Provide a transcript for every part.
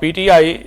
PTI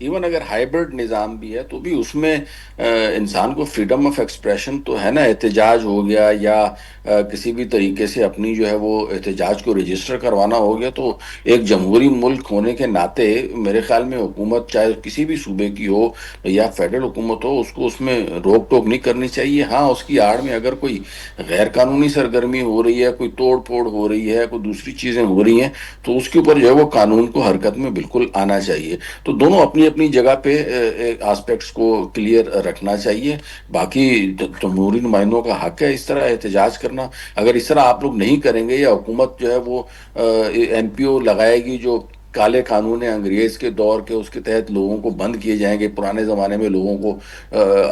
even اگر hybrid نظام بھی ہے تو بھی اس میں انسان کو فریڈم آف ایکسپریشن تو ہے نا. احتجاج ہو گیا یا کسی بھی طریقے سے اپنی جو ہے وہ احتجاج کو رجسٹر کروانا ہو گیا, تو ایک جمہوری ملک ہونے کے ناطے میرے خیال میں حکومت چاہے کسی بھی صوبے کی ہو یا فیڈرل حکومت ہو, اس کو اس میں روک ٹوک نہیں کرنی چاہیے. ہاں اس کی آڑ میں اگر کوئی غیر قانونی سرگرمی ہو رہی ہے, کوئی توڑ پھوڑ ہو رہی ہے, کوئی دوسری چیزیں ہو رہی ہیں, تو اس کے اوپر جو ہے وہ قانون کو حرکت میں بالکل آنا چاہیے. تو دونوں اپنی اپنی جگہ پہ آسپیکٹس کو کلیئر رکھنا چاہیے. باقی جمہوری نمائندوں کا حق ہے اس طرح احتجاج کرنا. اگر اس طرح آپ لوگ نہیں کریں گے یا حکومت جو ہے وہ ایم پی او لگائے گی جو کالے قانون انگریز کے دور کے, اس کے تحت لوگوں کو بند کیے جائیں گے. پرانے زمانے میں لوگوں کو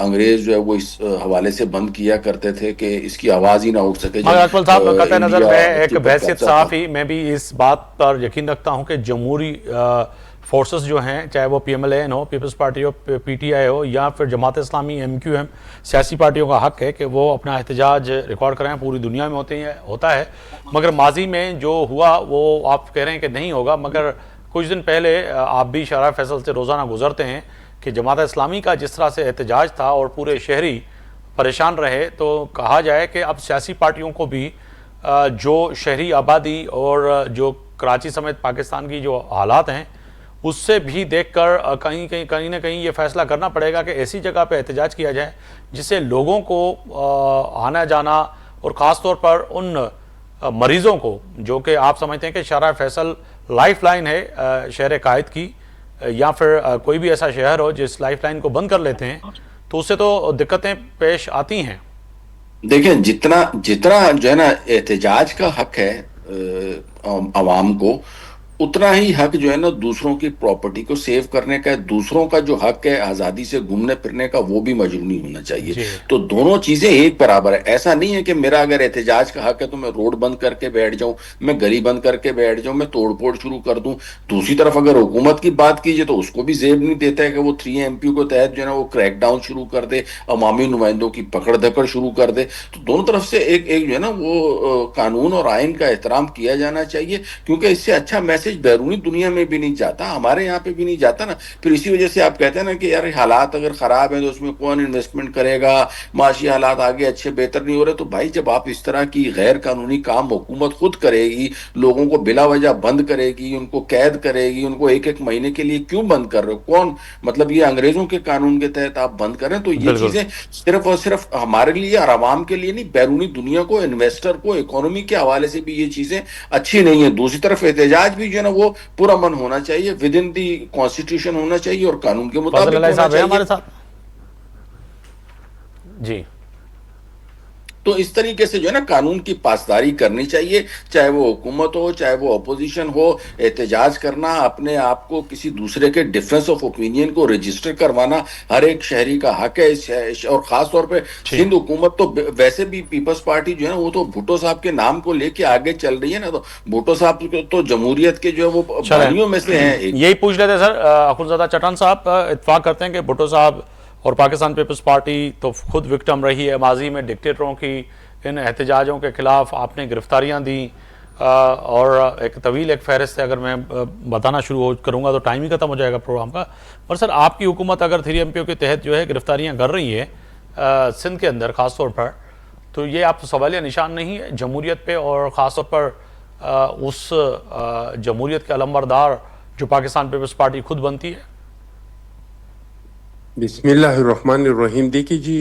انگریز جو ہے وہ اس حوالے سے بند کیا کرتے تھے کہ اس کی آواز ہی نہ اٹھ سکے. مگر اکمل صاحب قطع نظر انڈیا میں ایک کے اوپر بحثیت قبضہ تھا. صحافی میں بھی اس بات پر یقین رکھتا ہوں کہ جمہوری فورسز جو ہیں, چاہے وہ پی ایم ایل این ہو, پیپلز پارٹی ہو, پی ٹی آئی ہو, یا پھر Jamaat Islami, M Q M, سیاسی پارٹیوں کا حق ہے کہ وہ اپنا احتجاج ریکارڈ کریں. پوری دنیا میں ہوتا ہے. مگر ماضی میں جو ہوا وہ آپ کہہ رہے ہیں کہ نہیں ہوگا, مگر کچھ دن پہلے آپ بھی شارع فیصل سے روزانہ گزرتے ہیں کہ جماعت اسلامی کا جس طرح سے احتجاج تھا اور پورے شہری پریشان رہے, تو کہا جائے کہ اب سیاسی پارٹیوں کو بھی جو شہری آبادی اور جو کراچی سمیت پاکستان کی جو حالات ہیں اس سے بھی دیکھ کر کہیں نہ کہیں یہ فیصلہ کرنا پڑے گا کہ ایسی جگہ پہ احتجاج کیا جائے جس سے لوگوں کو آنا جانا, اور خاص طور پر ان مریضوں کو جو کہ آپ سمجھتے ہیں کہ شارع فیصل لائف لائن ہے شہر قائد کی, یا پھر کوئی بھی ایسا شہر ہو جس لائف لائن کو بند کر لیتے ہیں تو اس سے تو دقتیں پیش آتی ہیں. دیکھیں جتنا جو ہے نا احتجاج کا حق ہے عوام کو, اتنا ہی حق جو ہے نا دوسروں کی پراپرٹی کو سیو کرنے کا ہے. دوسروں کا جو حق ہے آزادی سے گھومنے پھرنے کا, وہ بھی مجروح نہیں ہونا چاہیے. جی تو دونوں چیزیں ایک برابر ہے. ایسا نہیں ہے کہ میرا اگر احتجاج کا حق ہے تو میں روڈ بند کر کے بیٹھ جاؤں, میں گلی بند کر کے بیٹھ جاؤں, میں توڑ پھوڑ شروع کر دوں. دوسری طرف اگر حکومت کی بات کیجیے تو اس کو بھی زیب نہیں دیتا ہے کہ وہ 3 ایم پی کو تحت جو ہے نا وہ کریک ڈاؤن شروع کر دے, عوامی نمائندوں کی پکڑ دھکڑ شروع کر دے. تو دونوں طرف سے ایک جو ہے نا وہ قانون اور آئین کا احترام کیا جانا چاہیے, کیونکہ اس سے اچھا میسج بیرونی دنیا میں بھی نہیں جاتا, ہمارے یہاں پہ بھی نہیں جاتا نا. پھر اسی وجہ سے آپ کہتے ہیں نا کہ یار حالات اگر خراب ہیں تو اس میں کون انویسٹمنٹ کرے گا, معاشی حالات آگے اچھے بہتر نہیں ہو رہے. تو بھائی جب آپ اس طرح کی غیر قانونی کام حکومت خود کرے گی, لوگوں کو بلا وجہ بند کرے گی, ان کو قید کرے گی, ان کو ایک مہینے کے لیے کیوں بند کر رہے ہو, کون مطلب یہ انگریزوں کے قانون کے تحت آپ بند کریں. تو یہ بالکل چیزیں صرف اور صرف ہمارے لیے اور عوام کے لیے نہیں, بیرونی دنیا کو, انویسٹر کو, اکانومی کے حوالے سے بھی یہ چیزیں اچھی نہیں ہیں. دوسری طرف احتجاج بھی جو ہے نا وہ پورا من ہونا چاہیے, ود ان دی کانسٹیٹیوشن ہونا چاہیے اور قانون کے فضل مطابق اللہ ہونا صاحب ہے چاہیے. ہمارے ساتھ. جی تو اس طریقے سے جو ہے نا قانون کی پاسداری کرنی چاہیے, چاہے وہ حکومت ہو چاہے وہ اپوزیشن ہو. احتجاج کرنا, اپنے آپ کو کسی دوسرے کے ڈیفرنس آف اوپینین کو رجسٹر کروانا ہر ایک شہری کا حق ہے. اور خاص طور پہ سندھ حکومت تو ویسے بھی پیپلز پارٹی جو ہے نا وہ تو بھٹو صاحب کے نام کو لے کے آگے چل رہی ہے نا. تو بھٹو صاحب تو جمہوریت کے جو ہے وہ بانیوں میں سے ہیں. یہی پوچھ لیتے سر, اخونزادہ چٹان صاحب اتفاق کرتے ہیں کہ بھٹو صاحب اور پاکستان پیپلز پارٹی تو خود وکٹم رہی ہے ماضی میں ڈکٹیٹروں کی. ان احتجاجوں کے خلاف آپ نے گرفتاریاں دیں, اور ایک طویل ایک فہرست ہے, اگر میں بتانا شروع کروں گا تو ٹائم ہی ختم ہو جائے گا پروگرام کا. اور سر آپ کی حکومت اگر 3 ایم پی او کے تحت جو ہے گرفتاریاں کر رہی ہے سندھ کے اندر خاص طور پر, تو یہ آپ سوالیہ نشان نہیں ہے جمہوریت پہ, اور خاص طور پر اس جمہوریت کے علمبردار جو پاکستان پیپلز پارٹی خود بنتی ہے؟ بسم اللہ الرحمن الرحیم. دیکھیے جی,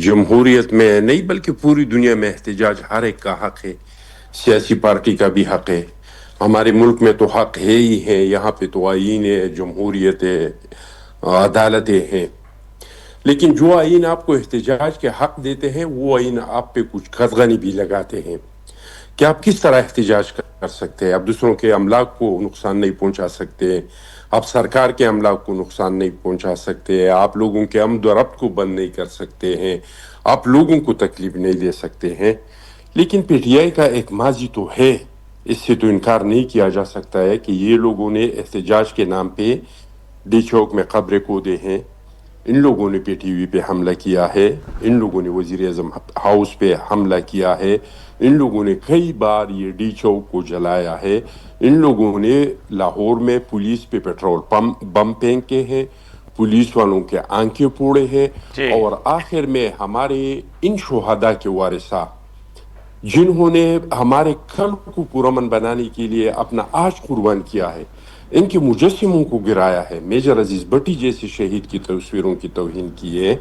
جمہوریت میں نہیں بلکہ پوری دنیا میں احتجاج ہر ایک کا حق ہے, سیاسی پارٹی کا بھی حق ہے. ہمارے ملک میں تو حق ہے ہی ہے, یہاں پہ تو آئین ہے, جمہوریت ہے, عدالتیں ہیں. لیکن جو آئین آپ کو احتجاج کے حق دیتے ہیں وہ آئین آپ پہ کچھ قدغنی بھی لگاتے ہیں کہ آپ کس طرح احتجاج کر سکتے ہیں. آپ دوسروں کے املاک کو نقصان نہیں پہنچا سکتے, آپ سرکار کے املاک کو نقصان نہیں پہنچا سکتے, آپ لوگوں کے آمد و رفت کو بند نہیں کر سکتے ہیں, آپ لوگوں کو تکلیف نہیں دے سکتے ہیں. لیکن پی ٹی آئی کا ایک ماضی تو ہے, اس سے تو انکار نہیں کیا جا سکتا ہے کہ یہ لوگوں نے احتجاج کے نام پہ ڈی چوک میں قبریں کھودے ہیں, ان لوگوں نے پی ٹی وی پہ حملہ کیا ہے, ان لوگوں نے وزیر اعظم ہاؤس پہ حملہ کیا ہے, ان لوگوں نے کئی بار یہ ڈی چوک کو جلایا ہے. ان لوگوں نے لاہور میں پولیس پہ پیٹرول بم پھینکے ہیں, پولیس والوں کے آنکھیں پھوڑے ہیں, جی اور آخر میں ہمارے ان شہداء کے وارثاء جنہوں نے ہمارے کل کو پرامن بنانے کے لیے اپنا آج قربان کیا ہے, ان کے مجسموں کو گرایا ہے. میجر عزیز بٹی جیسے شہید کی تصویروں کی توہین کی ہے,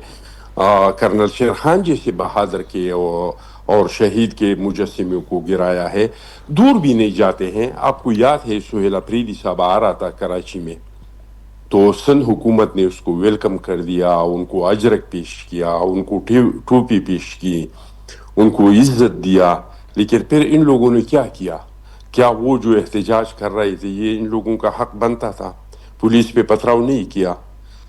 کرنل شیر خان جیسے بہادر کے اور شہید کے مجسموں کو گرایا ہے. دور بھی نہیں جاتے ہیں. آپ کو یاد ہے سہیل افریدی صاحب آ رہا تھا کراچی میں, تو سندھ حکومت نے اس کو ویلکم کر دیا, ان کو اجرک پیش کیا, ان کو ٹوپی پیش کی, ان کو عزت دیا. لیکن پھر ان لوگوں نے کیا وہ جو احتجاج کر رہے تھے یہ ان لوگوں کا حق بنتا تھا؟ پولیس پہ پتھراؤ نہیں کیا,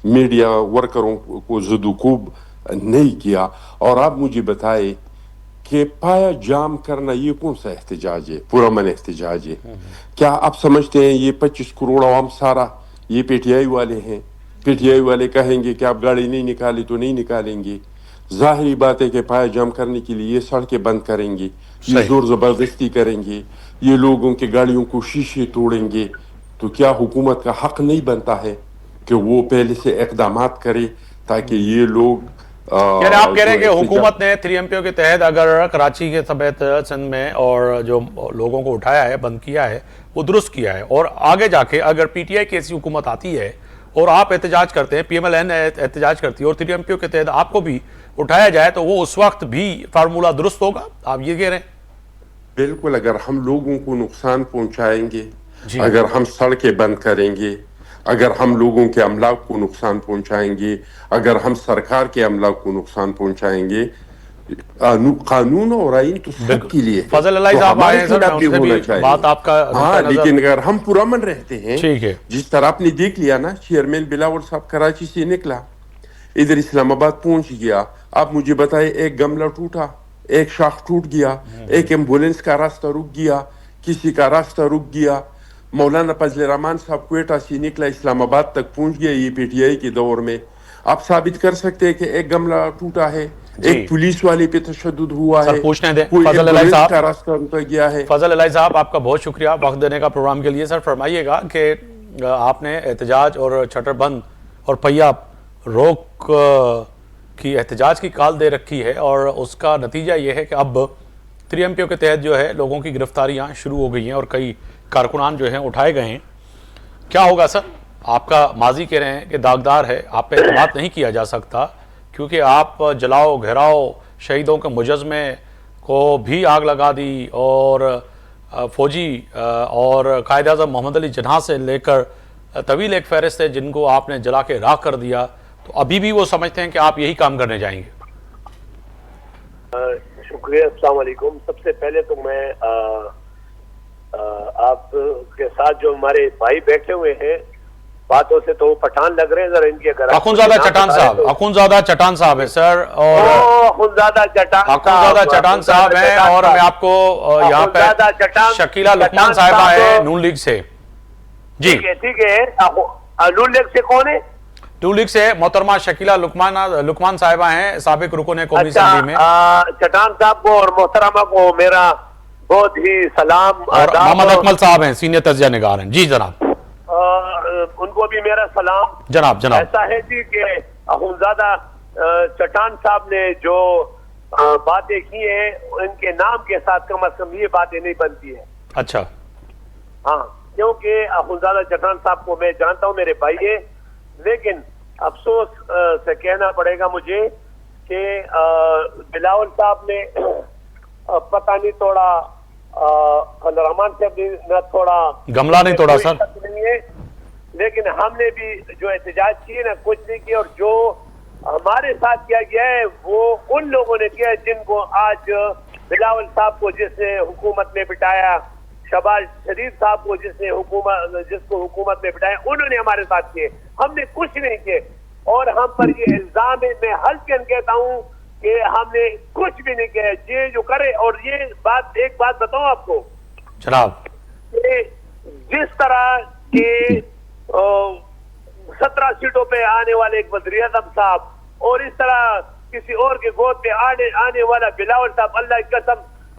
میڈیا ورکروں کو زد و کوب نہیں کیا. اور آپ مجھے بتائے کہ پایا جام کرنا یہ کون سا احتجاج ہے؟ پرامن احتجاج ہے. کیا آپ سمجھتے ہیں یہ 25 کروڑ عوام سارا یہ پی ٹی آئی والے ہیں؟ پی ٹی آئی والے کہیں گے کہ آپ گاڑی نہیں نکالی تو نہیں نکالیں گے. ظاہری بات ہے کہ پایا جام کرنے کے لیے یہ سڑکیں بند کریں گے, یہ زور زبردستی کریں گے, یہ لوگوں کے گاڑیوں کو شیشے توڑیں گے. تو کیا حکومت کا حق نہیں بنتا ہے کہ وہ پہلے سے اقدامات کرے تاکہ یہ لوگ یعنی آپ کہہ رہے ہیں کہ جو حکومت نے 3MPO کے تحت اگر کراچی کے سمیت سندھ میں اور جو لوگوں کو اٹھایا ہے, بند کیا ہے, وہ درست کیا ہے, اور آگے جا کے اگر پی ٹی آئی کی ایسی حکومت آتی ہے اور آپ احتجاج کرتے ہیں, پی ایم ایل این احتجاج کرتی ہے اور 3MPO کے تحت آپ کو بھی اٹھایا جائے, تو وہ اس وقت بھی فارمولہ درست ہوگا؟ آپ یہ کہہ رہے ہیں؟ بالکل. اگر ہم لوگوں کو نقصان پہنچائیں گے, جی اگر ہم سڑکیں بند کریں گے, اگر ہم لوگوں کے املاک کو نقصان پہنچائیں گے, اگر ہم سرکار کے املاک کو نقصان پہنچائیں گے, قانون اور آئین تو سب کے لیے ہے, فضل اللہ تو صاحب آئے ہمارے ہیں سر, خلاف میں بھی ان سے ہونا بھی چاہیے. بات آپ کا ہاں, نقطۂ لیکن نظر اگر ہم پرامن رہتے ہیں, ٹھیک ہے. جس طرح آپ نے دیکھ لیا نا, چیئرمین بلاول صاحب کراچی سے نکلا, ادھر اسلام آباد پہنچ گیا. آپ مجھے بتائے, ایک گملہ ٹوٹا, ایک شاخ ٹوٹ گیا, ایک ایمبولینس کا راستہ رک گیا, کسی کا راستہ رک گیا. مولانا فضل الرحمان صاحب کوئٹہ سے نکلا, اسلام آباد تک پہنچ گیا یہ پی ٹی آئی کے دور میں. آپ ثابت کر سکتے ہیں کہ ایک گملہ ٹوٹا ہے, ایک پولیس والے پہ تشدد ہوا سر ہے, پوچھنے دیں کوئی فضل الہی ایمبولینس صاحب. کا راستہ رک گیا ہے. فضل الہی صاحب, آپ کا بہت شکریہ وقت دینے کا پروگرام کے لیے. سر فرمائیے گا کہ آپ نے احتجاج اور چھٹر بند اور پہیا روک کی احتجاج کی کال دے رکھی ہے, اور اس کا نتیجہ یہ ہے کہ اب 3MPO کے تحت جو ہے لوگوں کی گرفتاریاں شروع ہو گئی ہیں اور کئی کارکنان جو ہیں اٹھائے گئے ہیں. کیا ہوگا سر؟ آپ کا ماضی کہہ رہے ہیں کہ داغدار ہے, آپ پہ اعتماد نہیں کیا جا سکتا, کیونکہ آپ جلاؤ گھیراؤ شہیدوں کے مجسمے کو بھی آگ لگا دی, اور فوجی اور قائد اعظم محمد علی جناح سے لے کر طویل ایک فہرست ہے جن کو آپ نے جلا کے راکھ کر دیا. تو ابھی بھی وہ سمجھتے ہیں کہ آپ یہی کام کرنے جائیں گے؟ شکریہ. السلام علیکم. سب سے پہلے تو میں آپ کے ساتھ جو ہمارے بھائی بیٹھے ہوئے ہیں باتوں سے تو وہ پٹھان لگ رہے ہیں, ذرا ان کی اگر اخونزادہ چٹان صاحب, اخونزادہ چٹان صاحب ہے سر, اور اخونزادہ چٹان صاحب ہیں, اور میں آپ کو یہاں پہ شکیلہ لقمان صاحبہ ہے نون لیگ سے. جی ٹھیک ہے. نون لیگ سے کون ہے؟ نون لیگ سے محترمہ شکیلہ لقمان صاحبہ ہیں, سابق رکن قومی اسمبلی میں. چٹان صاحب کو اور محترمہ کو میرا بہت ہی سلام. اور محمد اکمل صاحب ہیں, سینئر تجزیہ نگار ہیں. جی جناب, ان کو بھی میرا سلام. جناب ایسا ہے جی کہ اخونزادہ چٹان صاحب نے جو باتیں کی ہیں ان کے نام کے ساتھ کم از کم یہ باتیں نہیں بنتی ہیں. اچھا. ہاں, کیونکہ اخونزادہ چٹان صاحب کو میں جانتا ہوں, میرے بھائی ہیں, لیکن افسوس سے کہنا پڑے گا مجھے کہ بلاول صاحب نے پتہ نہیں توڑا, رحمان صاحب نے نہ توڑا, گملہ نہیں توڑا سر, لیکن ہم نے بھی جو احتجاج کیے نا کچھ نہیں کیا, اور جو ہمارے ساتھ کیا گیا ہے وہ ان لوگوں نے کیا جن کو آج بلاول صاحب کو جس نے حکومت میں بٹھایا, شہباز شریف صاحب کو جس کو حکومت میں بٹھایا, انہوں نے ہمارے ساتھ کیے, ہم نے کچھ نہیں کیے. اور ہم پر یہ الزام ہے, میں ہلکن کہتا ہوں کہ ہم نے کچھ بھی نہیں کیا. یہ جو کرے, اور یہ بات ایک بات بتاؤں آپ کو جناب, کہ جس طرح کے 17 سیٹوں پہ آنے والے ایک وزیر اعظم صاحب اور اس طرح کسی اور کے گود پہ آنے والا بلاول صاحب, اللہ کی قسم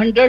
100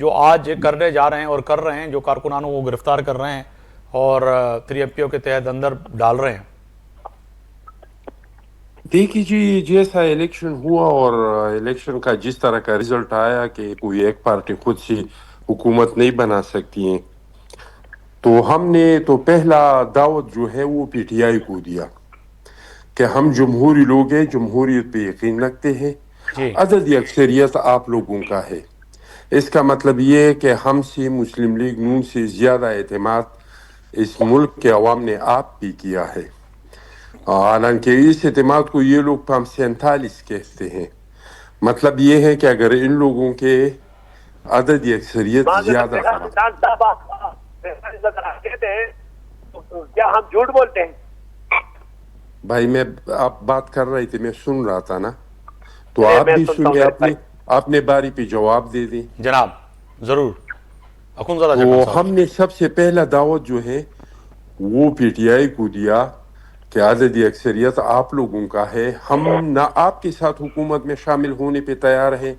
جو آج کرنے جا رہے ہیں اور کر رہے ہیں، جو کارکنانوں کو گرفتار کر رہے ہیں اور 3MPO کے تحت اندر ڈال رہے ہیں؟ دیکھیے جی، جیسا الیکشن ہوا اور الیکشن کا جس طرح کا رزلٹ آیا کہ کوئی ایک پارٹی خود سے حکومت نہیں بنا سکتی ہیں، تو ہم نے تو پہلا دعوت جو ہے وہ PTI کو دیا کہ ہم جمہوری لوگ ہیں، جمہوریت پہ یقین رکھتے ہیں، جی عددی اکثریت آپ لوگوں کا ہے۔ اس کا مطلب یہ ہے کہ ہم سے مسلم لیگ نون سے زیادہ اعتماد اس ملک کے عوام نے آپ بھی کیا ہے۔ حالانکہ اس اعتماد کو یہ لوگ پام 47 کہتے ہیں۔ مطلب یہ ہے کہ اگر ان لوگوں کے عددی اکثریت زیادہ تھا، ڈان صاحب آپ کہتے ہیں تو کیا ہم جھوٹ بولتے ہیں؟ بھائی میں آپ بات کر رہے تھے، میں سن رہا تھا نا، تو آپ بھی سنیں، اپنے باری پہ جواب دے دیں۔ جناب ضرور اخونزادہ تو جٹن صاحب۔ ہم نے سب سے پہلا دعوت جو ہے وہ PTI کو دیا کہ عددی اکثریت آپ لوگوں کا ہے، ہم نہ آپ کے ساتھ حکومت میں شامل ہونے پہ تیار ہیں،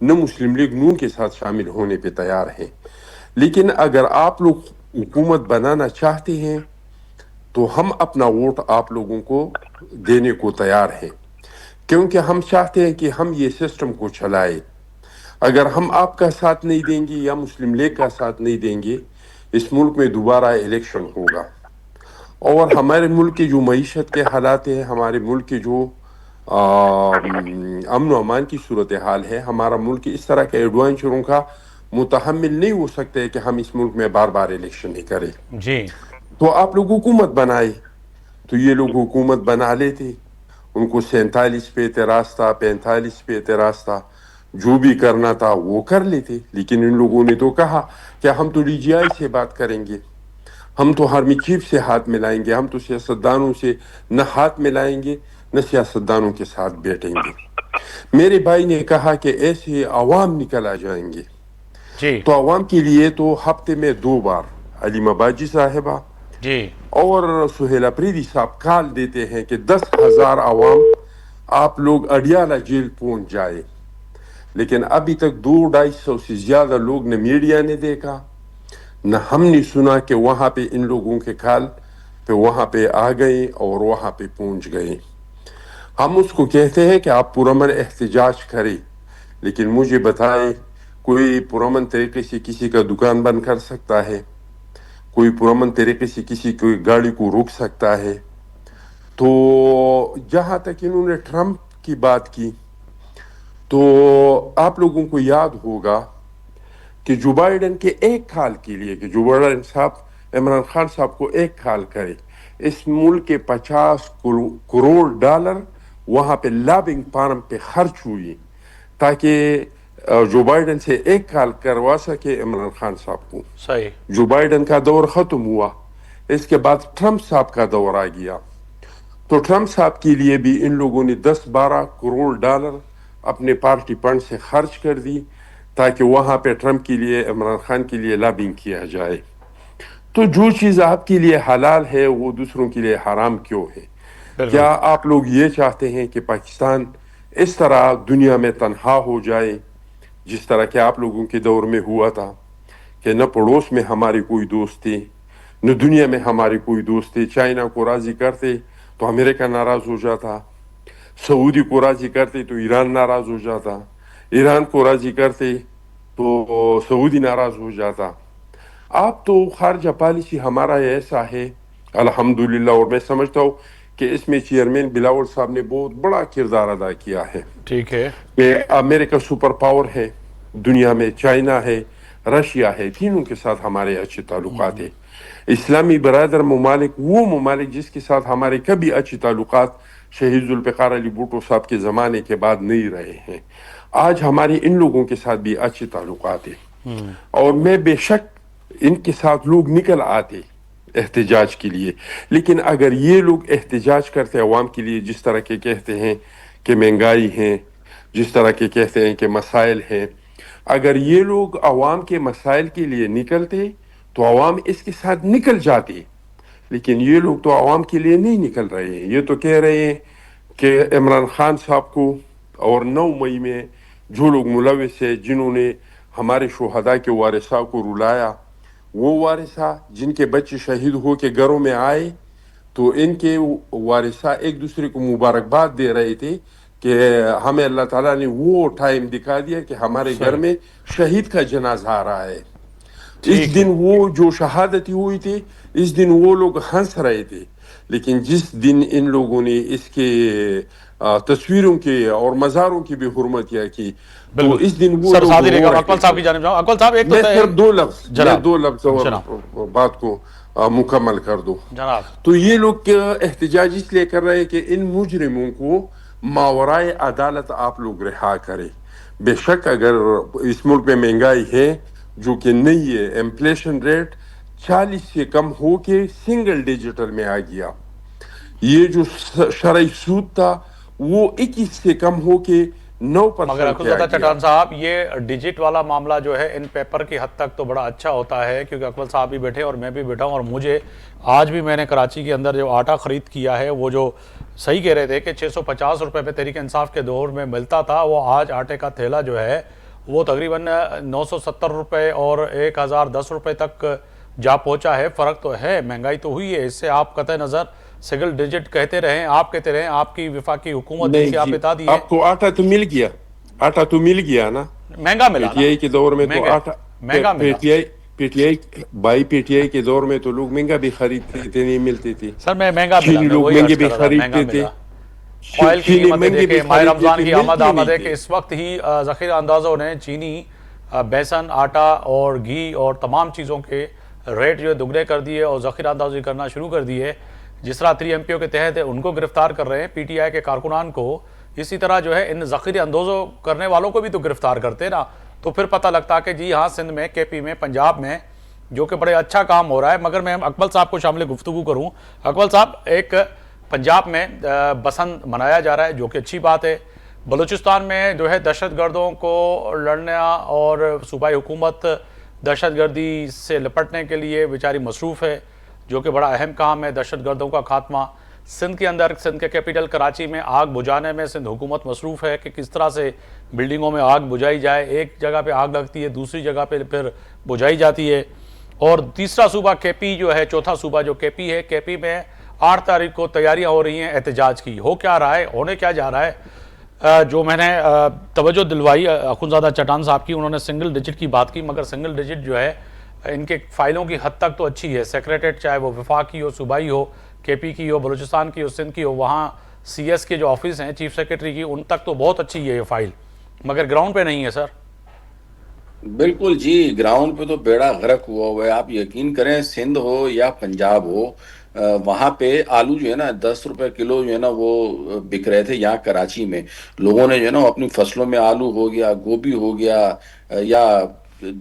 نہ مسلم لیگ نون کے ساتھ شامل ہونے پہ تیار ہیں، لیکن اگر آپ لوگ حکومت بنانا چاہتے ہیں تو ہم اپنا ووٹ آپ لوگوں کو دینے کو تیار ہیں، کیونکہ ہم چاہتے ہیں کہ ہم یہ سسٹم کو چلائیں۔ اگر ہم آپ کا ساتھ نہیں دیں گے یا مسلم لیگ کا ساتھ نہیں دیں گے، اس ملک میں دوبارہ الیکشن ہوگا، اور ہمارے ملک کے جو معیشت کے حالات ہیں، ہمارے ملک کے جو امن و امان کی صورتحال ہے، ہمارا ملک اس طرح کے ایڈوانچروں کا متحمل نہیں ہو سکتے کہ ہم اس ملک میں بار بار الیکشن نہیں کریں۔ جی تو آپ لوگ حکومت بنائے، تو یہ لوگ حکومت بنا لیتے، ان کو 47 پہ اعتراض تھا، 45 پہ اعتراض تھا، جو بھی کرنا تھا وہ کر لیتے، لیکن ان لوگوں نے تو کہا کہ ہم تو DGI سے بات کریں گے، ہم تو آرمی چیف سے ہاتھ ملائیں گے، ہم تو سیاستدانوں سے نہ ہاتھ ملائیں گے نہ سیاستدانوں کے ساتھ بیٹھیں گے۔ میرے بھائی نے کہا کہ ایسے عوام نکل آ جائیں گے، جی تو عوام کے لیے تو ہفتے میں 2 بار علیمہ باجی صاحبہ جی اور سہیل اپریدی صاحب کال دیتے ہیں کہ 10,000 عوام آپ لوگ اڈیالہ جیل پہنچ جائے، لیکن ابھی تک 200-250 سے زیادہ لوگ نہ میڈیا نے دیکھا نہ ہم نے سنا کہ وہاں پہ ان لوگوں کے کال پہ وہاں پہ آ گئے اور وہاں پہ پہنچ گئے۔ ہم اس کو کہتے ہیں کہ آپ پرامن احتجاج کریں، لیکن مجھے بتائیں کوئی پرامن طریقے سے کسی کا دکان بند کر سکتا ہے؟ کوئی پرامن طریقے سے کسی کی گاڑی کو روک سکتا ہے؟ تو جہاں تک انہوں نے ٹرمپ کی بات کی، تو آپ لوگوں کو یاد ہوگا کہ جو بائیڈن کے ایک کال کے لیے کہ جو بائیڈن صاحب عمران خان صاحب کو ایک کال کرے، اس ملک کے 50 کروڑ ڈالر وہاں پہ لابنگ فارم پہ خرچ ہوئی تاکہ جو بائیڈن سے ایک کال کروا سکے عمران خان صاحب کو۔ صحیح۔ جو بائیڈن کا دور ختم ہوا، اس کے بعد ٹرمپ صاحب کا دور آ گیا، تو ٹرمپ صاحب کے لیے بھی ان لوگوں نے 10-12 کروڑ ڈالر اپنے پارٹی فنڈ سے خرچ کر دی تاکہ وہاں پہ ٹرمپ کے لیے، عمران خان کے لیے لابنگ کیا جائے۔ تو جو چیز آپ کے لیے حلال ہے وہ دوسروں کے لیے حرام کیوں ہے؟ کیا آپ لوگ یہ چاہتے ہیں کہ پاکستان اس طرح دنیا میں تنہا ہو جائے جس طرح کہ آپ لوگوں کے دور میں ہوا تھا کہ نہ پڑوس میں ہمارے کوئی دوست تھے نہ دنیا میں ہمارے کوئی دوست تھے؟ چائنا کو راضی کرتے تو امریکہ ناراض ہو جاتا، سعودی کو راضی کرتے تو ایران ناراض ہو جاتا، ایران کو راضی کرتے تو سعودی ناراض ہو جاتا۔ آپ تو خارجہ پالیسی ہمارا ایسا ہے الحمدللہ، اور میں سمجھتا ہوں کہ اس میں چیئرمین بلاول صاحب نے بہت بڑا کردار ادا کیا ہے ٹھیک ہے کہ امریکہ سپر پاور ہے دنیا میں، چائنا ہے، رشیا ہے، تینوں کے ساتھ ہمارے اچھے تعلقات ہیں۔ اسلامی برادر ممالک وہ ممالک جس کے ساتھ ہمارے کبھی اچھے تعلقات شہید ذوالفقار علی بھٹو صاحب کے زمانے کے بعد نہیں رہے ہیں، آج ہمارے ان لوگوں کے ساتھ بھی اچھے تعلقات ہیں، اور میں بے شک ان کے ساتھ لوگ نکل آتے احتجاج کے لیے، لیکن اگر یہ لوگ احتجاج کرتے عوام کے لیے جس طرح کے کہتے ہیں کہ مہنگائی ہے، جس طرح کے کہتے ہیں کہ مسائل ہیں، اگر یہ لوگ عوام کے مسائل کے لیے نکلتے تو عوام اس کے ساتھ نکل جاتے، لیکن یہ لوگ تو عوام کے لیے نہیں نکل رہے ہیں۔ یہ تو کہہ رہے ہیں کہ عمران خان صاحب کو اور 9 مئی میں جو لوگ ملوث ہیں، جنہوں نے ہمارے شہداء کے وارثاء کو رلایا. وہ وارثاء جن کے بچے شہید ہو کے گھروں میں آئے تو ان کے وارثاء ایک دوسرے کو مبارکباد دے رہے تھے کہ ہمیں اللہ تعالیٰ نے وہ ٹائم دکھا دیا کہ ہمارے گھر میں شہید کا جنازہ آ رہا ہے. اس دن وہ جو شہادت ہوئی تھی اس دن وہ لوگ ہنس رہے تھے، لیکن جس دن ان لوگوں نے اس کے تصویروں کے اور مزاروں کی بھی حرمت کیا کی تو اس دن وہ سر لوگ ساتھ ہی رو رہے گا. رہے اکمل صاحب کی تھے. جانب جاؤں. اکمل صاحب ایک تو میں صرف دو لفظ اور جناب بات کو مکمل کر دوں. جناب تو یہ لوگ احتجاج اس لیے کر رہے ہیں کہ ان مجرموں کو ماورائے عدالت آپ لوگ رہا کریں. بے شک اگر اس ملک میں مہنگائی ہے جو کہ نہیں ہے، انفلیشن ریٹ 40 سے کم ہو کے سنگل ڈیجیٹل میں آ گیا. یہ جو شرعی سود تھا وہ 21 سے کم ہو کے 9% مگر اخوذزادہ چٹان صاحب یہ ڈیجٹ والا معاملہ جو ہے ان پیپر کی حد تک تو بڑا اچھا ہوتا ہے، کیونکہ اکمل صاحب بھی بیٹھے اور میں بھی بیٹھا ہوں، اور مجھے آج بھی میں نے کراچی کے اندر جو آٹا خرید کیا ہے وہ جو صحیح کہہ رہے تھے کہ 650 روپے پہ تحریک انصاف کے دور میں ملتا تھا، وہ آج آٹے کا تھیلا جو ہے وہ تقریباً 970 روپے اور 1010 روپے تک جا پہنچا ہے. فرق تو ہے، مہنگائی تو ہوئی ہے. اس سے آپ قطع نظر سنگل ڈیجٹ کہتے رہیں، آپ کہتے رہیں، آپ کی وفاقی حکومت جسے آپ بتا دیے آپ کو آٹا تو مل گیا، آٹا تو مل گیا نا. مہنگا ملا پی ٹی آئی کے دور میں تو آٹا مہنگا ملا. پی ٹی آئی کے دور میں تو لوگ مہنگا بھی خریدتے تھے، نہیں ملتے تھے. سر میں مہنگا ملا، چینی میں لوگ وہی مہنگے عرض بھی کر رہا تھا، مہنگا خریدتے تھے. ملا. آئل کی چینی قیمتیں مہنگے بھی دیکھیں، ماہ خریدتے رمضان تھے، کی آمد ملتی ہے نہیں کہ تھی. اس وقت ہی ذخیرہ اندازوں نے چینی، بیسن، آٹا اور گھی اور تمام چیزوں کے ریٹ جو ہے دگنے کر دیے اور ذخیرہ اندازی کرنا شروع کر دیے. جس طرح 3 ایم پی او کے تحت ان کو گرفتار کر رہے ہیں، پی ٹی آئی کے کارکنان کو، اسی طرح جو ہے ان ذخیرہ اندازوں کرنے والوں کو بھی تو گرفتار کرتے نا، تو پھر پتہ لگتا کہ جی ہاں سندھ میں، کے پی میں، پنجاب میں جو کہ بڑے اچھا کام ہو رہا ہے. مگر میں اکمل صاحب کو شامل گفتگو کروں. اکمل صاحب، ایک پنجاب میں بسنت منایا جا رہا ہے جو کہ اچھی بات ہے. بلوچستان میں جو ہے دہشت گردوں کو لڑنا اور صوبائی حکومت دہشت گردی سے لپٹنے کے لیے بیچاری مصروف ہے، جو کہ بڑا اہم کام ہے دہشت گردوں کا خاتمہ. سندھ کے اندر، سندھ کے کیپٹل کراچی میں آگ بجھانے میں سندھ حکومت مصروف ہے کہ کس طرح سے بلڈنگوں میں آگ بجھائی جائے. ایک جگہ پہ آگ لگتی ہے، دوسری جگہ پہ پھر بجھائی جاتی ہے. اور تیسرا صوبہ کے پی جو ہے، چوتھا صوبہ جو کے پی ہے، کے پی میں 8 تاریخ کو تیاریاں ہو رہی ہیں احتجاج کی. ہو کیا رہا ہے، ہونے کیا جا رہا ہے؟ جو میں نے توجہ دلوائی اخوندزادہ چٹان صاحب کی، انہوں نے سنگل ڈیجٹ کی بات کی، مگر سنگل ڈیجٹ جو ہے ان کے فائلوں کی حد تک تو اچھی ہے. سیکریٹریٹ چاہے وہ وفاقی ہو، صوبائی ہو، کے پی کی ہو، بلوچستان کی ہو، سندھ کی ہو، وہاں سی ایس کے جو آفس ہیں چیف سیکریٹری کی، ان تک تو بہت اچھی ہے یہ فائل، مگر گراؤنڈ پہ نہیں ہے. سر بالکل جی، گراؤنڈ پہ تو بیڑا غرق ہوا ہے. آپ یقین کریں، سندھ ہو یا پنجاب ہو، وہاں پہ آلو جو ہے نا 10 روپے کلو جو ہے نا وہ بک رہے تھے. یہاں کراچی میں لوگوں نے جو ہے نا اپنی فصلوں میں آلو ہو گیا، گوبھی ہو گیا، یا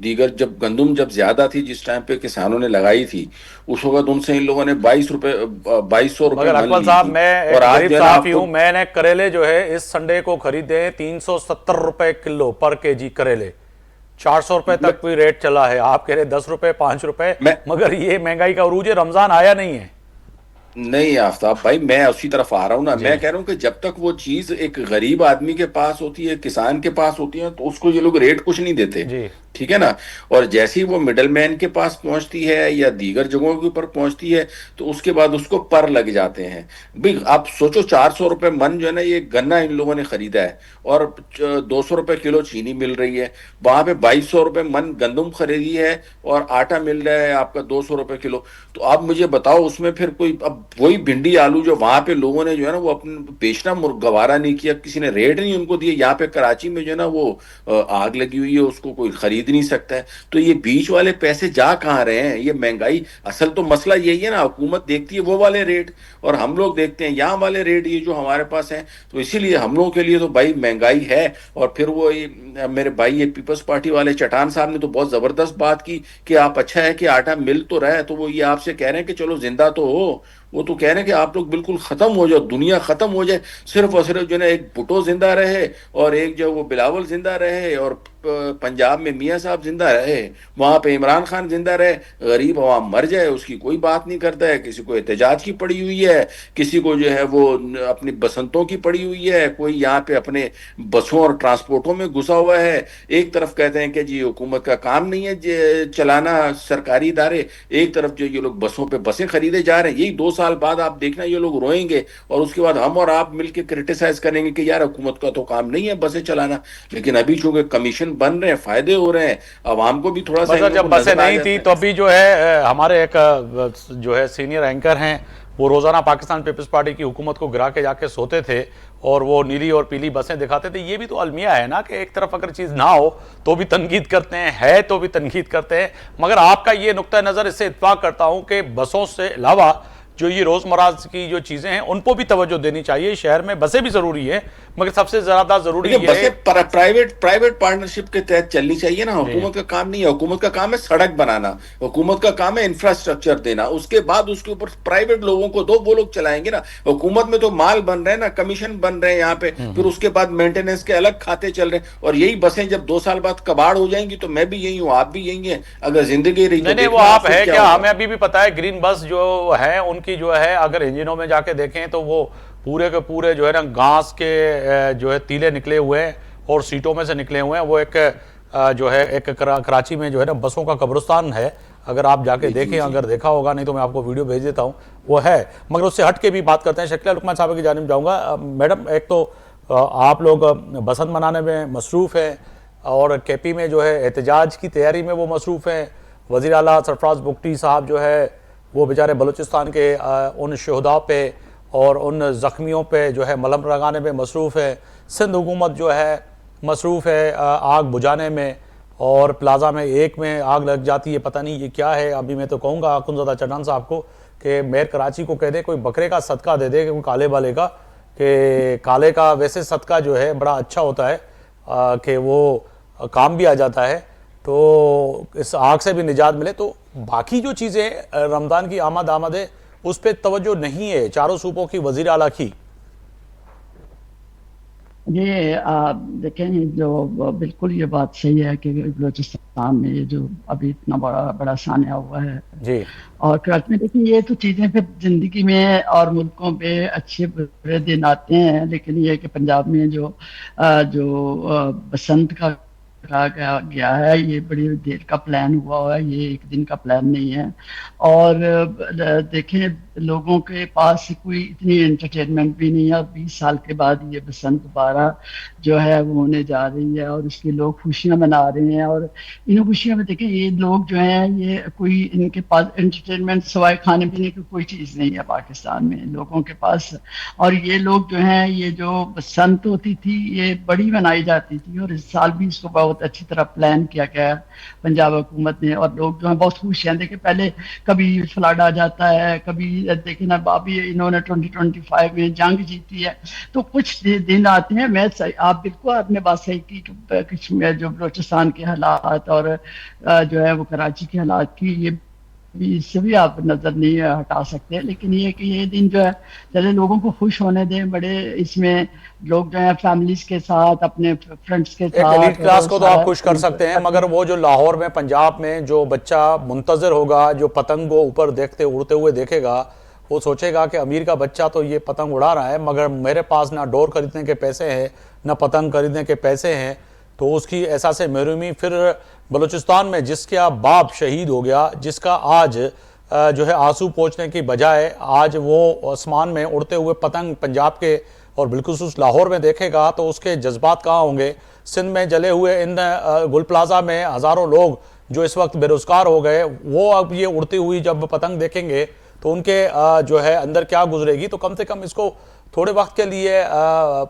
دیگر جب گندم جب زیادہ تھی جس ٹائم پہ کسانوں نے لگائی تھی، اس وقت ان سے ان لوگوں نے 2200 روپے مگر من اکمل لی صاحب، تھی. میں ایک اور آج غریب جو ہے نا آپ صحافی کو ہوں، میں نے کریلے جو ہے اس سنڈے کو خریدے 370 روپے کلو پر کے جی کریلے. 400 روپے تک کوئی ریٹ چلا ہے، آپ کہہ رہے 10 روپے 5 روپے، مگر یہ مہنگائی کا عروج ہے، رمضان آیا نہیں ہے. نہیں آفتاب بھائی، میں اسی طرف آ رہا ہوں نا. میں کہہ رہا ہوں کہ جب تک وہ چیز ایک غریب آدمی کے پاس ہوتی ہے، کسان کے پاس ہوتی ہے، تو اس کو یہ لوگ ریٹ کچھ نہیں دیتے، جی ٹھیک ہے نا. اور جیسے ہی وہ مڈل مین کے پاس پہنچتی ہے یا دیگر جگہوں کے اوپر پہنچتی ہے تو اس کے بعد اس کو پر لگ جاتے ہیں. بھئی آپ سوچو، 400 روپے من جو ہے نا یہ گنا ان لوگوں نے خریدا ہے، اور 200 روپے کلو چینی مل رہی ہے. وہاں پہ 2200 روپے من گندم خریدی ہے اور آٹا مل رہا ہے آپ کا 200 روپے کلو. تو آپ مجھے بتاؤ اس میں پھر کوئی، اب وہی بھنڈی آلو جو وہاں پہ لوگوں نے جو ہے نا وہ اپنے بیچنا گوارا نہیں کیا، کسی نے ریٹ نہیں ان کو دیے. یہاں پہ کراچی میں جو ہے نا وہ آگ لگی ہوئی ہے، اس کو کوئی خرید نہیں سکتا ہے. تو یہ بیچ والے پیسے جا کہاں رہے ہیں؟ یہ مہنگائی، اصل تو مسئلہ یہی ہے نا، حکومت دیکھتی ہے وہ والے ریٹ اور ہم لوگ دیکھتے ہیں یہاں والے ریٹ، یہ جو ہمارے پاس ہیں. تو اسی لیے ہم لوگوں کے لیے تو بھائی مہنگائی ہے. اور پھر وہ میرے بھائی یہ پیپلز پارٹی والے چٹان صاحب نے تو بہت زبردست بات کی کہ آپ، اچھا ہے کہ آٹا مل تو رہا ہے، تو وہ یہ آپ سے کہہ رہے ہیں کہ چلو زندہ تو ہو. وہ تو کہہ رہے ہیں کہ آپ لوگ بالکل ختم ہو جاؤ, دنیا ختم ہو جائے, صرف اور صرف جو ہے نا ایک بھٹو زندہ رہے اور ایک جو وہ بلاول زندہ رہے اور پنجاب میں میاں صاحب زندہ رہے, وہاں پہ عمران خان زندہ رہے, غریب عوام مر جائے, اس کی کوئی بات نہیں کرتا ہے. کسی کو احتجاج کی پڑی ہوئی ہے, کسی کو جو ہے وہ اپنی بسنتوں کی پڑی ہوئی ہے, کوئی یہاں پہ اپنے بسوں اور ٹرانسپورٹوں میں گھسا ہوا ہے. ایک طرف کہتے ہیں کہ جی حکومت کا کام نہیں ہے چلانا سرکاری ادارے, ایک طرف جو یہ لوگ بسوں پہ بسیں خریدے جا رہے ہیں. یہی 2 سال بعد آپ دیکھنا یہ لوگ روئیں گے اور اس کے بعد ہم اور آپ مل کے کرٹیسائز کریں گے کہ یار حکومت کا تو کام نہیں ہے بسیں چلانا. لیکن ابھی چونکہ کمیشن بن رہے ہیں, فائدے ہو رہے ہیں, عوام کو بھی تھوڑا سا مگر جب بسیں نہیں تھی تو ابھی جو ہے ہمارے ایک جو ہے سینئر اینکر ہیں, وہ روزانہ پاکستان پیپلز پارٹی کی حکومت کو گرا کے جا کے سوتے تھے اور وہ نیلی اور پیلی بسیں دکھاتے تھے. یہ بھی تو المیہ ہے نا کہ ایک طرف اگر چیز نہ ہو تو بھی تنقید کرتے ہیں, ہے تو بھی تنقید کرتے ہیں. مگر آپ کا یہ نقطہ نظر, اس سے اتفاق کرتا ہوں کہ بسوں سے علاوہ جو یہ روزمرہ کی جو چیزیں ہیں ان کو بھی توجہ دینی چاہیے. شہر میں بسیں بھی ضروری ہیں مگر سب سے زیادہ ضروری یہ ہے پرائیویٹ پارٹنرشپ کے تحت چلنی چاہیے نا. حکومت کا کام نہیں ہے, حکومت کا کام ہے سڑک بنانا, حکومت کا کام ہے انفراسٹرکچر دینا, اس کے بعد اس کے اوپر پرائیویٹ لوگوں کو دو, وہ لوگ چلائیں گے نا. حکومت میں تو مال بن رہے ہیں نا, کمیشن بن رہے ہیں یہاں پہ, پھر اس کے بعد مینٹیننس کے الگ کھاتے چل رہے ہیں. اور یہی بسیں جب 2 سال بعد کباڑ ہو جائیں گی تو میں بھی یہی ہوں, آپ بھی یہی ہیں. اگر زندگی رہی تو نہیں وہ آپ ہے کیا, ہمیں ابھی بھی پتا ہے گرین بس جو ہے ان کی جو ہے اگر انجنوں میں جا کے دیکھیں تو وہ پورے کے پورے جو ہے نا گھاس کے جو ہے تیلے نکلے ہوئے ہیں اور سیٹوں میں سے نکلے ہوئے ہیں. وہ ایک جو ہے ایک کراچی میں جو ہے نا بسوں کا قبرستان ہے, اگر آپ جا کے دیکھیں, اگر دیکھا ہوگا, نہیں تو میں آپ کو ویڈیو بھیج دیتا ہوں, وہ ہے. مگر اس سے ہٹ کے بھی بات کرتے ہیں. شکیلہ لقمان صاحب کی جانب جاؤں گا. میڈم, ایک تو آپ لوگ بسنت منانے میں مصروف ہیں اور کے پی میں جو ہے احتجاج کی تیاری میں وہ مصروف ہیں. وزیر اعلیٰ سرفراز بگٹی صاحب جو ہے وہ بیچارے بلوچستان کے ان شہداء پہ اور ان زخمیوں پہ جو ہے ملہم لگانے میں مصروف ہے. سندھ حکومت جو ہے مصروف ہے آگ بجھانے میں, اور پلازا میں ایک میں آگ لگ جاتی ہے, پتہ نہیں یہ کیا ہے. ابھی میں تو کہوں گا اخنزادہ چنان صاحب کو کہ میئر کراچی کو کہہ دے کوئی بکرے کا صدقہ دے دے, کالے والے کا, کہ کالے کا ویسے صدقہ جو ہے بڑا اچھا ہوتا ہے کہ وہ کام بھی آ جاتا ہے, تو اس آگ سے بھی نجات ملے. تو باقی جو چیزیں رمضان کی آمد ہے اس پہ توجہ نہیں ہے چاروں صوبوں کی وزیر اعلیٰ کی. یہ دیکھیں جو بالکل یہ بات صحیح ہے کہ بلوچستان میں یہ جو ابھی اتنا بڑا سانحہ ہوا ہے جی, اور کراچی میں دیکھیں یہ تو چیزیں پھر زندگی میں اور ملکوں پہ اچھے برے دن آتے ہیں. لیکن یہ کہ پنجاب میں جو بسنت کا کہا گیا ہے یہ بڑی دیر کا پلان ہوا ہے, یہ ایک دن کا پلان نہیں ہے. اور دیکھیں لوگوں کے پاس کوئی اتنی انٹرٹینمنٹ بھی نہیں ہے. 20 سال کے بعد یہ بسنت دوبارہ جو ہے وہ ہونے جا رہی ہے اور اس کے لوگ خوشیاں منا رہے ہیں. اور ان خوشیوں میں دیکھیں یہ لوگ جو ہیں یہ کوئی ان کے پاس انٹرٹینمنٹ سوائے کھانے پینے کی کوئی چیز نہیں ہے پاکستان میں لوگوں کے پاس. اور یہ لوگ جو ہیں یہ جو بسنت ہوتی تھی یہ بڑی منائی جاتی تھی اور اس سال بھی اس کو بہت اچھی طرح پلان کیا گیا پنجاب حکومت نے, اور لوگ جو ہیں بہت خوش ہیں. دیکھیں پہلے کبھی فلڈ آ جاتا ہے, کبھی دیکھیں نا ابھی انہوں نے 2025 میں جنگ جیتی ہے, تو کچھ دن آتے ہیں. میں آپ بالکل آپ نے بات صحیح کی کہ جو بلوچستان کے حالات اور جو ہے وہ کراچی کے حالات کی یہ اس سے بھی آپ نظر نہیں ہٹا سکتے. لیکن یہ کہ یہ دن جو ہے چلے لوگوں کو خوش ہونے دیں, بڑے اس میں لوگ جو ہیں فیملیز کے ساتھ اپنے فرینڈس کے ساتھ, ایلیٹ کلاس کو تو آپ خوش کر سکتے ہیں, مگر وہ جو لاہور میں پنجاب میں جو بچہ منتظر ہوگا جو پتنگ کو اوپر دیکھتے اڑتے ہوئے دیکھے گا, وہ سوچے گا کہ امیر کا بچہ تو یہ پتنگ اڑا رہا ہے مگر میرے پاس نہ ڈور خریدنے کے پیسے ہیں نہ پتنگ خریدنے کے پیسے ہیں, تو اس کی احساس محرومی. پھر بلوچستان میں جس کا باپ شہید ہو گیا, جس کا آج جو ہے آنسو پوچھنے کی بجائے آج وہ آسمان میں اڑتے ہوئے پتنگ پنجاب کے اور بالخصوص لاہور میں دیکھے گا, تو اس کے جذبات کہاں ہوں گے. سندھ میں جلے ہوئے ان گل پلازا میں ہزاروں لوگ جو اس وقت بے روزگار ہو گئے, وہ اب یہ اڑتی ہوئی جب پتنگ دیکھیں گے تو ان کے جو ہے اندر کیا گزرے گی. تو کم سے کم اس کو تھوڑے وقت کے لیے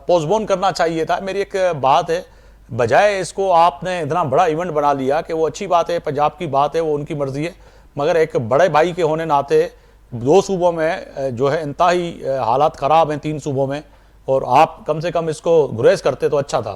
پوسٹ کرنا چاہیے تھا. میری ایک بات ہے, بجائے اس کو آپ نے اتنا بڑا ایونٹ بنا لیا کہ وہ اچھی بات ہے, پنجاب کی بات ہے, وہ ان کی مرضی ہے, مگر ایک بڑے بھائی کے ہونے ناطے 2 صوبوں میں جو ہے انتہائی حالات خراب ہیں, 3 صوبوں میں, اور آپ کم سے کم اس کو گریز کرتے تو اچھا تھا.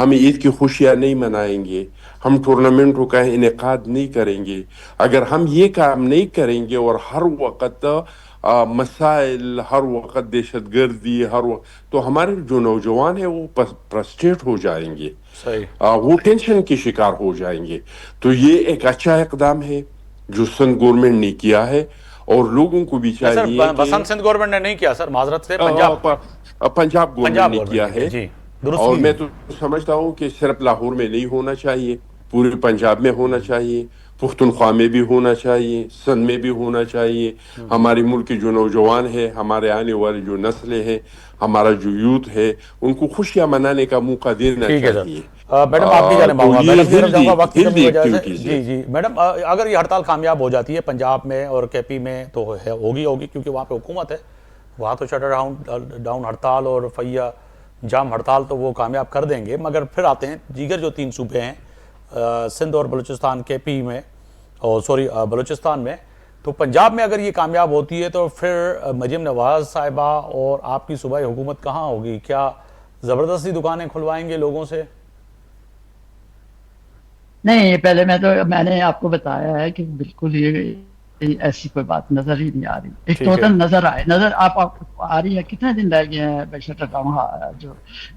ہم عید کی خوشیاں نہیں منائیں گے, ہم ٹورنامنٹوں کا انعقاد نہیں کریں گے, اگر ہم یہ کام نہیں کریں گے اور ہر وقت مسائل, ہر وقت دہشت گردی, ہر وقت, تو ہمارے جو نوجوان ہیں وہ فرسٹریٹ ہو جائیں گے, صحیح. وہ ٹینشن کے شکار ہو جائیں گے. تو یہ ایک اچھا اقدام ہے جو سندھ گورنمنٹ نے کیا ہے, اور لوگوں کو بھی سر چاہیے کہ بسنت سندھ گورنمنٹ نے نہیں کیا سر, معذرت سے پنجاب پنجاب گورنمنٹ نے کیا ہے. جی درست اور کی میں تو سمجھتا ہوں کہ صرف لاہور میں نہیں ہونا چاہیے, پورے پنجاب میں ہونا چاہیے, پختونخوا میں بھی ہونا چاہیے, سندھ میں بھی ہونا چاہیے. ہمارے ملک کے جو نوجوان ہیں, ہمارے آنے والے جو نسلیں ہیں, ہمارا جو یوتھ ہے, ان کو خوشیاں منانے کا موقع دینا ٹھیک ہے چاہیے. سر. میڈم آپ کی جانب آؤں گا, تو یہ میڈم کی طرف جاؤں گا وقت کی کمی ہیلدی کی وجہ سے. ایکٹیویٹیز جی جی میڈم, اگر یہ ہڑتال کامیاب ہو جاتی ہے پنجاب میں اور کے پی میں تو ہوگی کیونکہ وہاں پہ حکومت ہے, وہاں تو شٹر ڈاؤن ہڑتال اور فیا جام ہڑتال تو وہ کامیاب کر دیں گے. مگر پھر آتے ہیں دیگر جو 3 صوبے ہیں, سندھ اور بلوچستان, کے پی میں اور بلوچستان میں, تو پنجاب میں اگر یہ کامیاب ہوتی ہے تو پھر مریم نواز صاحبہ اور آپ کی صوبائی حکومت کہاں ہوگی؟ کیا زبردستی دکانیں کھلوائیں گے لوگوں سے؟ نہیں, پہلے میں نے آپ کو بتایا ہے کہ بالکل یہ ایسی کوئی بات نظر ہی نہیں آ رہی. ایک ٹوٹل نظر آپ آ رہی ہے. کتنے دن رہ گئے ہیں شٹر ڈاؤن جو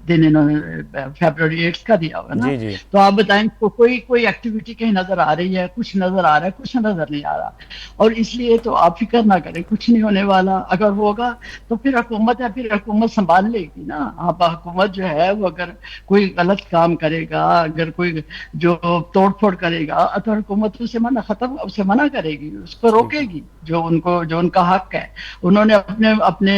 دن انہوں نے فیبروری 8 کا دیا ہوگا نا, تو آپ بتائیں کوئی ایکٹیویٹی کہیں نظر آ رہی ہے؟ کچھ نظر آ رہا ہے, کچھ نظر نہیں آ رہا. اور اس لیے تو آپ فکر نہ کریں, کچھ نہیں ہونے والا. اگر ہوگا تو پھر حکومت ہے, پھر حکومت سنبھال لے گی نا. آپ حکومت جو ہے وہ اگر کوئی غلط کام کرے گا, اگر کوئی جو توڑ پھوڑ کرے گا, تو حکومت اسے منع کرے گی, اس کو روکے گی جو ان کا حق ہے. انہوں نے اپنے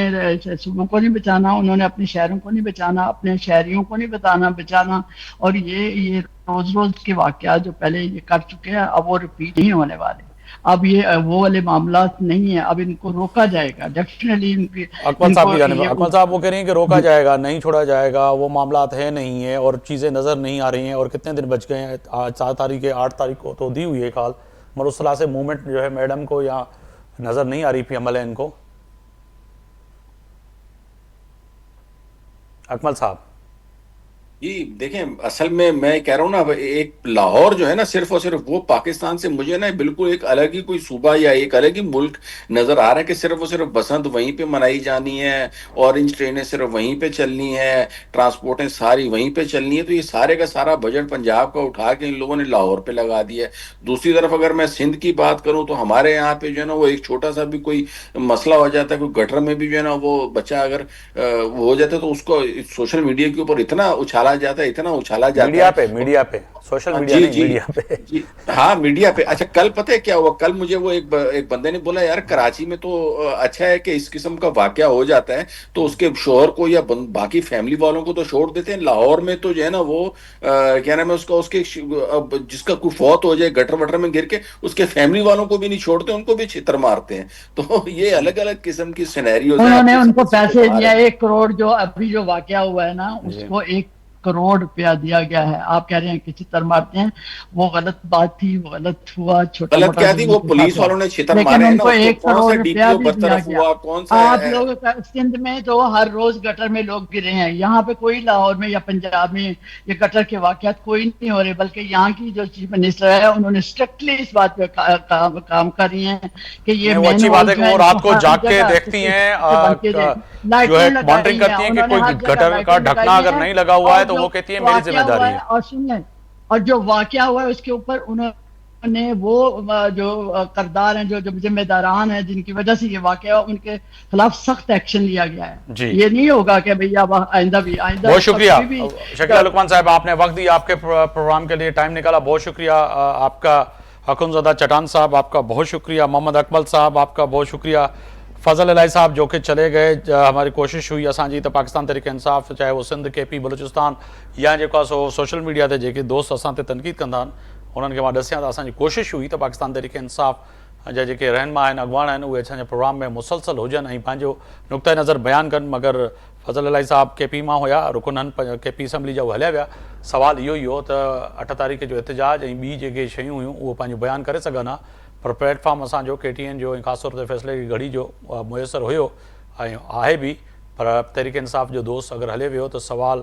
صوبوں کو نہیں بچانا, انہوں نے اپنے شہروں کو نہیں بچانا, اپنے شہریوں کو نہیں بچانا. اور یہ روز کے واقعات جو پہلے یہ کر چکے ہیں, اب وہ ریپیٹ نہیں ہونے والے. اب یہ وہ والے معاملات نہیں ہیں, اب ان کو روکا جائے گا ڈیفینیٹلی. اکمل صاحب کی جانب, اکمل صاحب وہ کہہ رہی ہیں کہ روکا جائے گا, نہیں چھوڑا جائے گا, وہ معاملات ہے نہیں ہے اور چیزیں نظر نہیں آ رہی ہیں. اور کتنے دن بچ گئے ہیں؟ آج 7 تاریخ ہے, 8 تاریخ کو تو دی ہوئی ہے کال. مگر اس طرح سے موومنٹ جو ہے میڈم کو یا نظر نہیں آ رہی پی عمل ہے ان کو. اکمل صاحب جی دیکھیں, اصل میں کہہ رہا ہوں نا, ایک لاہور جو ہے نا صرف اور صرف وہ پاکستان سے مجھے نا بالکل ایک الگ ہی کوئی صوبہ یا ایک الگ ہی ملک نظر آ رہا ہے کہ صرف اور صرف بسنت وہیں پہ منائی جانی ہے, اورنج ٹرینیں صرف وہیں پہ چلنی ہے, ٹرانسپورٹیں ساری وہیں پہ چلنی ہے. تو یہ سارے کا سارا بجٹ پنجاب کا اٹھا کے ان لوگوں نے لاہور پہ لگا دیا ہے. دوسری طرف اگر میں سندھ کی بات کروں تو ہمارے یہاں پہ جو ہے نا وہ ایک چھوٹا سا بھی کوئی مسئلہ ہو جاتا ہے, کوئی گٹر میں بھی جو ہے نا وہ بچہ اگر وہ ہو جاتا ہے تو اس کو سوشل میڈیا کے اوپر اتنا اچھالا جاتا ہے, میڈیا پہ سوشل میڈیا نہیں, میڈیا پہ. جی ہاں میڈیا پہ. اچھا کل پتہ ہے کیا ہوا؟ کل مجھے وہ ایک بندے نے بولا, یار کراچی میں تو اچھا ہے کہ اس قسم کا واقعہ ہو جاتا ہے تو اس کے شوہر کو یا باقی فیملی والوں کو تو چھوڑ دیتے ہیں, لاہور میں تو جو ہے نا وہ کیا نام ہے اس کے جس کا کوئی فوت ہو جائے گٹر وٹر میں گر کے, اس کے فیملی والوں کو بھی نہیں چھوڑتے, ان کو بھی چھتر مارتے ہیں. تو یہ الگ الگ قسم کی سینیریوز ہیں. انہوں نے ان کو پیسے دیا 1 کروڑ, جو ابھی جو واقعہ ہوا ہے نا اس کو 1 کروڑ روپیہ دیا گیا ہے. آپ کہہ رہے ہیں کہ چھتر مارتے ہیں, وہ غلط بات تھی, وہ غلط ہوا, چھوٹا غلط کیا تھی, وہ پولیس والوں نے چھتر لیکن مارے ہیں ان نا, کو اس 1 کون کروڑ سا ڈی پی روپیہ او بھی دیا برطرف گیا. ہوا, کون سا آپ لوگ سندھ میں تو ہر روز گٹر میں لوگ گرے ہیں, یہاں پہ کوئی لاہور میں یا پنجاب میں یہ گٹر کے واقعات کوئی نہیں ہو رہے, بلکہ یہاں کی جو چیف منسٹر ہے انہوں نے اسٹرکٹلی اس بات پہ کام کر رہی ہیں کہ یہ وہ اچھی بات ہے کہ وہ رات کو جاگ کے دیکھتی ہیں, جو ہے مانیٹرنگ کرتی ہیں کہ کوئی گٹر کا ڈھکنا اگر نہیں لگا ہوا ہے تو وہ کہتی ہیں میری ذمہ داری ہے. اور سنیں, اور جو واقعہ ہوا ہے اس کے اوپر انہوں نے وہ جو کردار ہیں, جو ذمہ داران ہیں جن کی وجہ سے یہ واقعہ ان کے خلاف سخت ایکشن لیا گیا ہے. یہ نہیں ہوگا کہ بھئی اب آئندہ بھی بہت شکریہ شکیلہ لقمان صاحب, آپ نے وقت دی, آپ کے پروگرام کے لیے ٹائم نکالا, بہت شکریہ. آپ کا حکم زدہ چٹان صاحب آپ کا بہت شکریہ, محمد اکمل صاحب آپ کا بہت شکریہ, فضل الہی صاحب جو کہ چلے گئے. ہماری کوشش ہوئی اساں تو پاکستان تحریک انصاف چاہے وہ سندھ کے پی بلوچستان یا جو سوشل میڈیا تے جو دوست اساں تے تنقید کندا انہوں نے دسیا تو اصل کوشش ہوئی تو پاکستان تحریک انصاف جا جو رہنما ہیں اغواڑ ہیں وہ پروگرام میں مسلسل ہوجن پانچو نقطۂ نظر بیان کن. مگر فضل الہی صاحب کے پی ماں ہویا, رکن کے پی اسمبلی جا وہ ہلیا ویا. سوال یہ ہو تو 8 تاریخ جو احتجاج بی جی شیوں ہوئیں وہ بیان کرے سگن, پر پلیٹ فارم اساں کے ٹی این جو خاص طور سے فیصلے کی گھڑی جو میسر ہوئے ہے بھی, پر تحریک انصاف جو دوست اگر ہلے ویو تو سوال